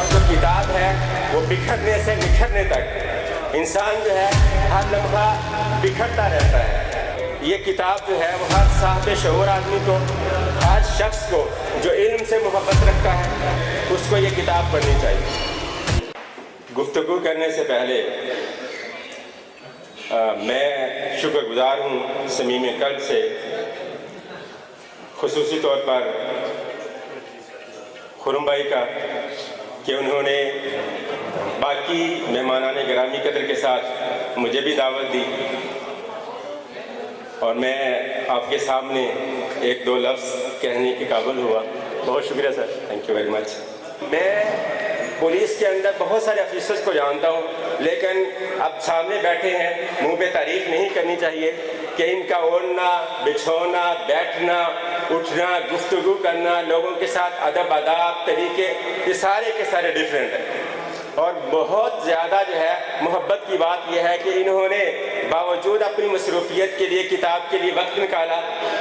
जो किताब है वो बिखरने से निखरने तक इंसान जो है हर लम्हा बिखरता रहता है। ये किताब जो है वो हर साहिब शऊर आदमी को, हर शख्स को जो इल्म से मोहब्बत रखता है उसको ये किताब पढ़नी चाहिए। गुफ्तगू करने से पहले मैं शुक्रगुजार हूँ समीम कल्ब से, खुसूसी तौर पर खुरम भाई का, कि उन्होंने बाकी मेहमानाने गिरामी कदर के साथ मुझे भी दावत दी और मैं आपके सामने एक दो लफ्ज़ कहने के काबिल हुआ। बहुत शुक्रिया sir, thank you very much. मैं पुलिस के अंदर बहुत सारे अफिसर्स को जानता हूँ, लेकिन अब सामने बैठे हैं, मुंह पे तारीफ़ नहीं करनी चाहिए कि इनका ओढ़ना, बिछोना, बैठना, उठना, गुफ्तगू करना, लोगों के साथ अदब आदाब तरीके, ये सारे के सारे डिफरेंट हैं। और बहुत ज़्यादा जो है मोहब्बत की बात यह है कि इन्होंने बावजूद अपनी मसरूफियत के लिए, किताब के लिए वक्त निकाला,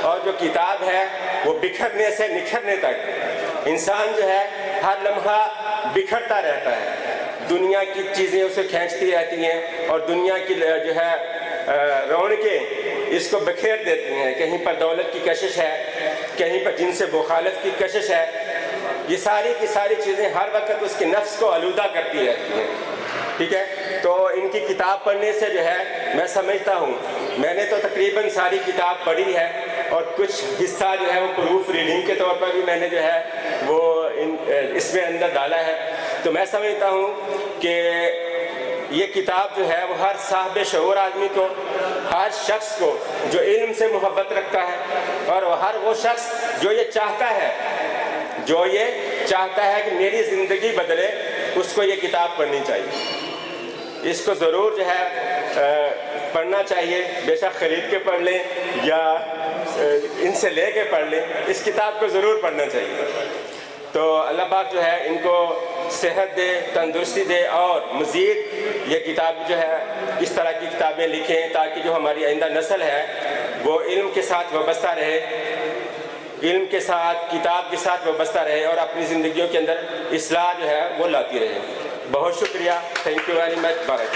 और जो किताब है वो बिखरने से निखरने तक इंसान जो है हर लम्हा बिखरता रहता है। दुनिया की चीज़ें उसे खींचती रहती हैं और दुनिया की जो है रौनकें इसको बखेर देती हैं। कहीं पर दौलत की कशिश है, कहीं पर जिनसे मुखालफ की कशिश है। ये सारी की सारी चीज़ें हर वक्त उसके नफ्स को आलूदा करती रहती हैं, ठीक है। तो इनकी किताब पढ़ने से जो है मैं समझता हूँ, मैंने तो तकरीबन सारी किताब पढ़ी है और कुछ हिस्सा जो है वो प्रूफ रीडिंग के तौर पर भी मैंने जो है वो इसमें अंदर डाला है। तो मैं समझता हूँ कि ये किताब जो है वो हर साहिब शऊर आदमी को, हर शख्स को जो इल्म से मोहब्बत रखता है, और हर वो शख्स जो ये चाहता है कि मेरी ज़िंदगी बदले, उसको ये किताब पढ़नी चाहिए। इसको ज़रूर जो है पढ़ना चाहिए, बेशक ख़रीद के पढ़ लें या इनसे ले के पढ़ लें, इस किताब को ज़रूर पढ़ना चाहिए। तो अल्लाह पाक जो है इनको सेहत दे, तंदुरुस्ती दे और मज़ीद ये किताब जो है इस तरह की किताबें लिखें ताकि जो हमारी आइंदा नस्ल है वो इल्म के साथ वाबस्ता रहे, इल्म के साथ, किताब के साथ वाबस्ता रहे और अपनी ज़िंदगियों के अंदर इस्लाह जो है वो लाती रहे। बहुत शुक्रिया, thank you very much, Barak.